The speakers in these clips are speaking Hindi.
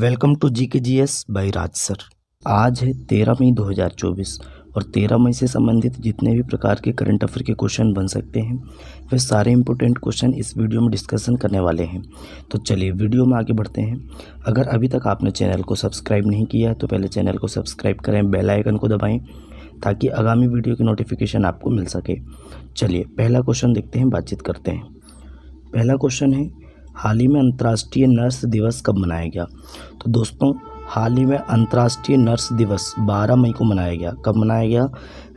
वेलकम टू जी के G S by Raj sir. आज है 13 मई 2024 और 13 मई से संबंधित जितने भी प्रकार के करंट अफेयर के क्वेश्चन बन सकते हैं वे सारे इंपॉर्टेंट क्वेश्चन इस वीडियो में डिस्कशन करने वाले हैं। तो चलिए वीडियो में आगे बढ़ते हैं। अगर अभी तक आपने चैनल को सब्सक्राइब नहीं किया है तो पहले चैनल को सब्सक्राइब करें, बेल आइकन को दबाएँ ताकि आगामी वीडियो की नोटिफिकेशन आपको मिल सके। चलिए पहला क्वेश्चन देखते हैं, बातचीत करते हैं। पहला क्वेश्चन है, हाल ही में अंतर्राष्ट्रीय नर्स दिवस कब मनाया गया? तो दोस्तों हाल ही में अंतर्राष्ट्रीय नर्स दिवस 12 मई को मनाया गया। कब मनाया गया?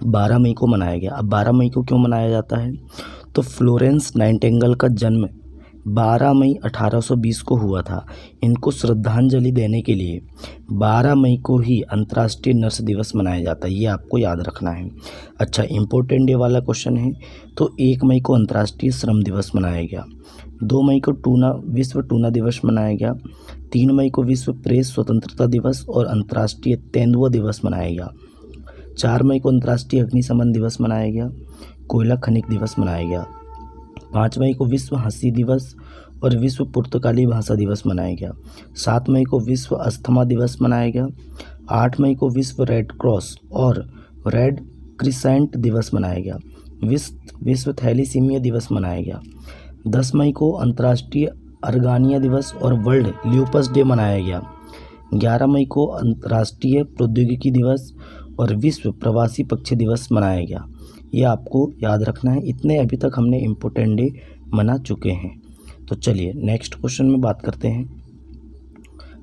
12 मई को मनाया गया। अब 12 मई को क्यों मनाया जाता है? तो फ्लोरेंस नाइटिंगेल का जन्म 12 मई 1820 को हुआ था। इनको श्रद्धांजलि देने के लिए 12 मई को ही अंतर्राष्ट्रीय नर्स दिवस मनाया जाता है, ये आपको याद रखना है। अच्छा, इम्पोर्टेंट डे वाला क्वेश्चन है। तो 1 मई को अंतर्राष्ट्रीय श्रम दिवस मनाया गया, 2 मई को विश्व टूना दिवस मनाया गया, 3 मई को विश्व प्रेस स्वतंत्रता दिवस और अंतर्राष्ट्रीय तेंदुआ दिवस मनाया गया, 4 मई को अंतर्राष्ट्रीय अग्निशमन दिवस मनाया गया, कोयला खनिक दिवस मनाया गया, 5 मई को विश्व हंसी दिवस और विश्व पुर्तगाली भाषा दिवस मनाया गया, 7 मई को विश्व अस्थमा दिवस मनाया गया, 8 मई को विश्व रेड क्रॉस और रेड क्रिसेंट दिवस मनाया गया, विश्व थैलीसीमिया दिवस मनाया गया, 10 मई को अंतर्राष्ट्रीय अर्गानिया दिवस और वर्ल्ड ल्यूपस डे मनाया गया, 11 मई को अंतर्राष्ट्रीय प्रौद्योगिकी दिवस और विश्व प्रवासी पक्षी दिवस मनाया गया। ये आपको याद रखना है। इतने अभी तक हमने इम्पोर्टेंट डे मना चुके हैं। तो चलिए नेक्स्ट क्वेश्चन में बात करते हैं।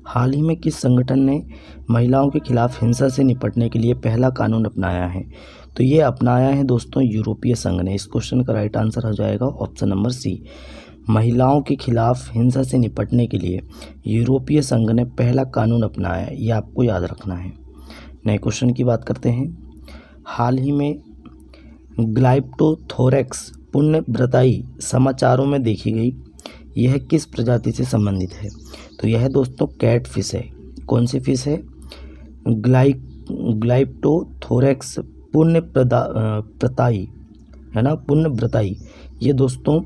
हाल ही में किस संगठन ने महिलाओं के खिलाफ हिंसा से निपटने के लिए पहला कानून अपनाया है? तो ये अपनाया है दोस्तों यूरोपीय संघ ने। इस क्वेश्चन का राइट आंसर हो जाएगा ऑप्शन नंबर सी। महिलाओं के खिलाफ हिंसा से निपटने के लिए यूरोपीय संघ ने पहला कानून अपनाया है, ये आपको याद रखना है। नए क्वेश्चन की बात करते हैं। हाल ही में ग्लाइप्टोथोरैक्स पुण्यव्रताई समाचारों में देखी गई, यह किस प्रजाति से संबंधित है? तो यह दोस्तों कैट फिश है। कौन सी फिश है? ग्लाइप्टोथोरैक्स पुण्यव्रताई है ना, पुण्यव्रताई। ये दोस्तों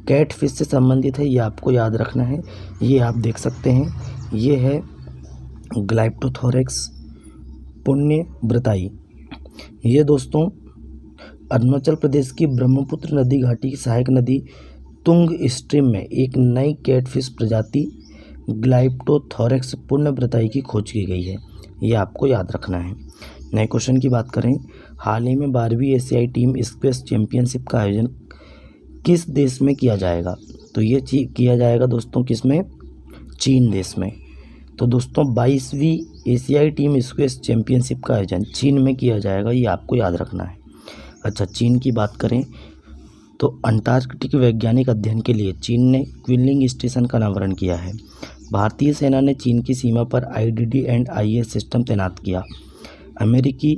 कैट फिश से संबंधित है, ये आपको याद रखना है। ये आप देख सकते हैं, ये है ग्लाइप्टोथोरैक्स पुण्यव्रताई। ये दोस्तों अरुणाचल प्रदेश की ब्रह्मपुत्र नदी घाटी की सहायक नदी तुंग स्ट्रीम में एक नई कैटफिश प्रजाति ग्लाइप्टोथोरैक्स पुण्यव्रताई की खोज की गई है, ये आपको याद रखना है। नए क्वेश्चन की बात करें। हाल ही में 12वीं एशियाई टीम स्क्वैश चैंपियनशिप का आयोजन किस देश में किया जाएगा? तो ये किया जाएगा दोस्तों किस में? चीन देश में। तो दोस्तों 22वीं एशियाई टीम स्क्वैश चैंपियनशिप का आयोजन चीन में किया जाएगा, ये आपको याद रखना है। अच्छा, चीन की बात करें तो अंटार्कटिक वैज्ञानिक अध्ययन के लिए चीन ने क्विलिंग स्टेशन का अनावरण किया है। भारतीय सेना ने चीन की सीमा पर IDD एंड IS सिस्टम तैनात किया। अमेरिकी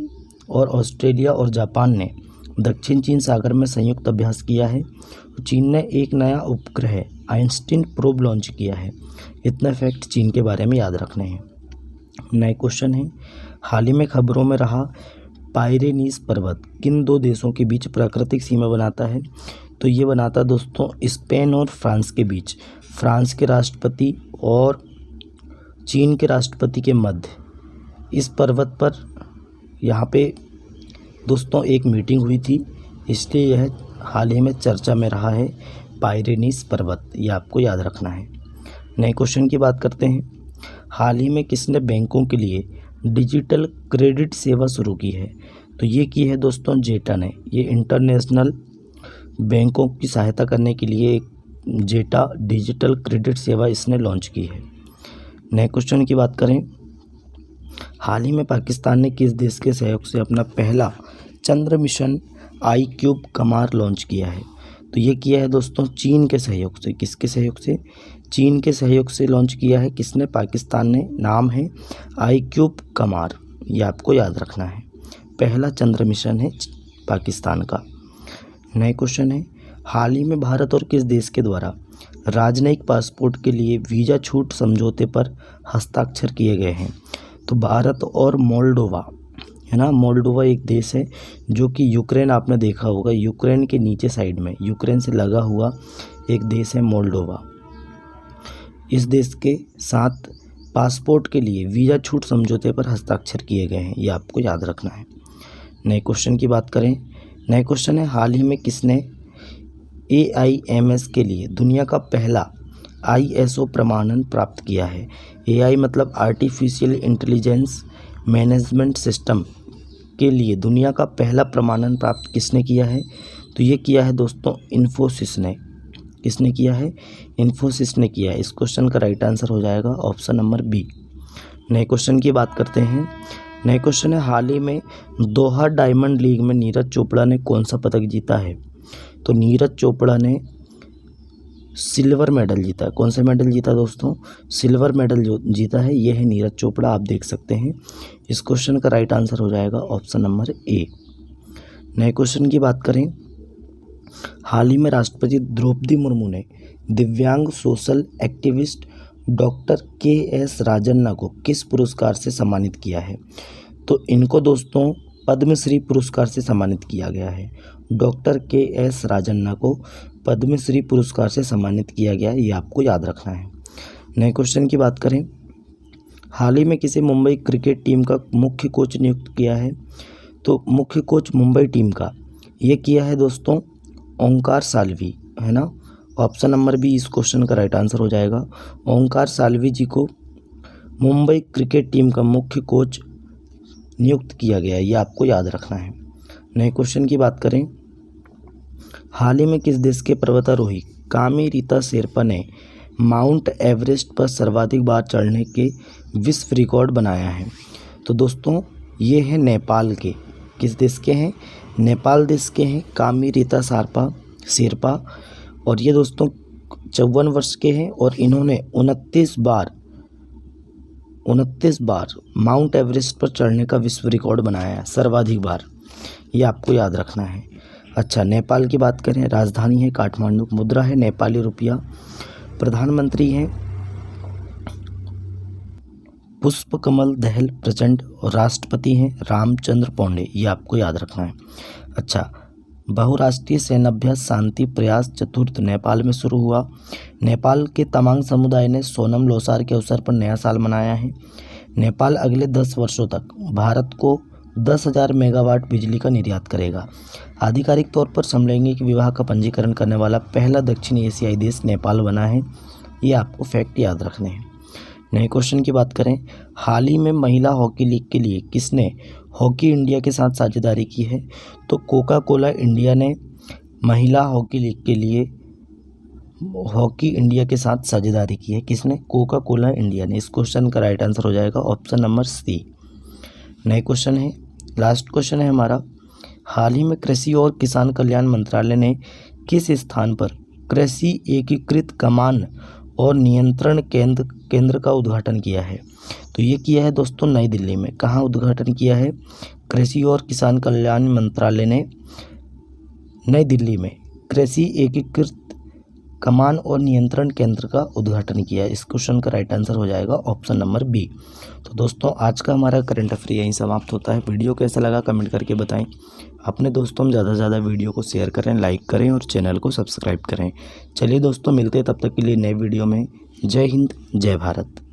और ऑस्ट्रेलिया और जापान ने दक्षिण चीन सागर में संयुक्त अभ्यास किया है। चीन ने एक नया उपग्रह आइंस्टीन प्रोब लॉन्च किया है। इतने फैक्ट चीन के बारे में याद रखने हैं। नए क्वेश्चन है। हाल ही में खबरों में रहा पाइरेनीज पर्वत किन दो देशों के बीच प्राकृतिक सीमा बनाता है? तो ये बनाता दोस्तों स्पेन और फ्रांस के बीच। फ्रांस के राष्ट्रपति और चीन के राष्ट्रपति के मध्य इस पर्वत पर यहाँ पे दोस्तों एक मीटिंग हुई थी, इसलिए यह हाल ही में चर्चा में रहा है पाइरेनीज पर्वत, ये आपको याद रखना है। नए क्वेश्चन की बात करते हैं। हाल ही में किसने बैंकों के लिए डिजिटल क्रेडिट सेवा शुरू की है? तो ये की है दोस्तों जेटा ने। ये इंटरनेशनल बैंकों की सहायता करने के लिए एक जेटा डिजिटल क्रेडिट सेवा इसने लॉन्च की है। नए क्वेश्चन की बात करें। हाल ही में पाकिस्तान ने किस देश के सहयोग से अपना पहला चंद्र मिशन iCube कमार लॉन्च किया है? तो ये किया है दोस्तों चीन के सहयोग से। किसके सहयोग से? चीन के सहयोग से लॉन्च किया है। किसने? पाकिस्तान ने। नाम है iCube कमार, ये आपको याद रखना है। पहला चंद्र मिशन है पाकिस्तान का। नए क्वेश्चन है। हाल ही में भारत और किस देश के द्वारा राजनयिक पासपोर्ट के लिए वीज़ा छूट समझौते पर हस्ताक्षर किए गए हैं? तो भारत और मोल्डोवा है ना। मोल्डोवा एक देश है जो कि यूक्रेन, आपने देखा होगा यूक्रेन के नीचे साइड में, यूक्रेन से लगा हुआ एक देश है मोल्डोवा। इस देश के साथ पासपोर्ट के लिए वीज़ा छूट समझौते पर हस्ताक्षर किए गए हैं, ये आपको याद रखना है। नए क्वेश्चन की बात करें, नए क्वेश्चन है हाल ही में किसने AIMS के लिए दुनिया का पहला ISO प्रमाणन प्राप्त किया है। AI मतलब आर्टिफिशियल इंटेलिजेंस मैनेजमेंट सिस्टम के लिए दुनिया का पहला प्रमाणन प्राप्त किसने किया है, तो ये किया है दोस्तों इन्फोसिस ने। किसने किया है, इन्फोसिस ने किया है। इस क्वेश्चन का राइट आंसर हो जाएगा ऑप्शन नंबर बी। नए क्वेश्चन की बात करते हैं, नए क्वेश्चन है हाल ही में दोहा डायमंड लीग में नीरज चोपड़ा ने कौन सा पदक जीता है, तो नीरज चोपड़ा ने सिल्वर मेडल जीता है। कौन सा मेडल जीता दोस्तों, सिल्वर मेडल जो जीता है ये है नीरज चोपड़ा, आप देख सकते हैं। इस क्वेश्चन का राइट आंसर हो जाएगा ऑप्शन नंबर ए। नए क्वेश्चन की बात करें, हाल ही में राष्ट्रपति द्रौपदी मुर्मू ने दिव्यांग social activist doctor KS Rajanna को किस पुरस्कार से सम्मानित किया है, तो इनको दोस्तों पद्मश्री पुरस्कार से सम्मानित किया गया है। डॉक्टर KS राजन्ना को पद्मश्री पुरस्कार से सम्मानित किया गया है, ये आपको याद रखना है। नए क्वेश्चन की बात करें, हाल ही में किसी मुंबई क्रिकेट टीम का मुख्य कोच नियुक्त किया है, तो मुख्य कोच मुंबई टीम का ये किया है दोस्तों ओंकार साल्वी, है ना। ऑप्शन नंबर बी इस क्वेश्चन का राइट आंसर हो जाएगा। ओंकार साल्वी जी को मुंबई क्रिकेट टीम का मुख्य कोच नियुक्त किया गया है, ये आपको याद रखना है। नए क्वेश्चन की बात करें, हाल ही में किस देश के पर्वतारोही कामी रीता शेरपा ने माउंट एवरेस्ट पर सर्वाधिक बार चढ़ने के विश्व रिकॉर्ड बनाया है, तो दोस्तों ये है नेपाल के। किस देश के हैं, नेपाल देश के हैं कामी रीता शेरपा, और ये दोस्तों 54 वर्ष के हैं और इन्होंने 29 बार माउंट एवरेस्ट पर चढ़ने का विश्व रिकॉर्ड बनाया है, सर्वाधिक बार, ये आपको याद रखना है। अच्छा, नेपाल की बात करें, राजधानी है काठमांडू, मुद्रा है नेपाली रुपया, प्रधानमंत्री हैं पुष्पकमल दहल प्रचंड और राष्ट्रपति हैं रामचंद्र पौंडे, ये आपको याद रखना है। अच्छा, बहुराष्ट्रीय सैन्याभ्यास शांति प्रयास चतुर्थ नेपाल में शुरू हुआ। नेपाल के तमांग समुदाय ने सोनम लोसार के अवसर पर नया साल मनाया है। नेपाल अगले 10 वर्षों तक भारत को 10,000 मेगावाट बिजली का निर्यात करेगा। आधिकारिक तौर पर समलैंगिक विवाह का पंजीकरण करने वाला पहला दक्षिण एशियाई देश नेपाल बना है, ये आपको फैक्ट याद रखने हैं। नए क्वेश्चन की बात करें, हाल ही में महिला हॉकी लीग के लिए किसने हॉकी इंडिया के साथ साझेदारी की है, तो कोका कोला इंडिया ने महिला हॉकी लीग के लिए हॉकी इंडिया के साथ साझेदारी की है। किसने, कोका कोला इंडिया ने। इस क्वेश्चन का राइट आंसर हो जाएगा ऑप्शन नंबर सी। नए क्वेश्चन है, लास्ट क्वेश्चन है हमारा, हाल ही में कृषि और किसान कल्याण मंत्रालय ने किस स्थान पर कृषि एकीकृत कमान और नियंत्रण केंद्र का उद्घाटन किया है, तो ये किया है दोस्तों नई दिल्ली में। कहाँ उद्घाटन किया है, कृषि और किसान कल्याण मंत्रालय ने नई दिल्ली में कृषि एकीकृत कमान और नियंत्रण केंद्र का उद्घाटन किया है। इस क्वेश्चन का राइट आंसर हो जाएगा ऑप्शन नंबर बी। तो दोस्तों आज का हमारा करंट अफेयर यहीं समाप्त होता है। वीडियो कैसा लगा कमेंट करके बताएं। अपने दोस्तों में ज़्यादा से ज़्यादा वीडियो को शेयर करें, लाइक करें और चैनल को सब्सक्राइब करें। चलिए दोस्तों, मिलते हैं तब तक के लिए नए वीडियो में। जय हिंद, जय भारत।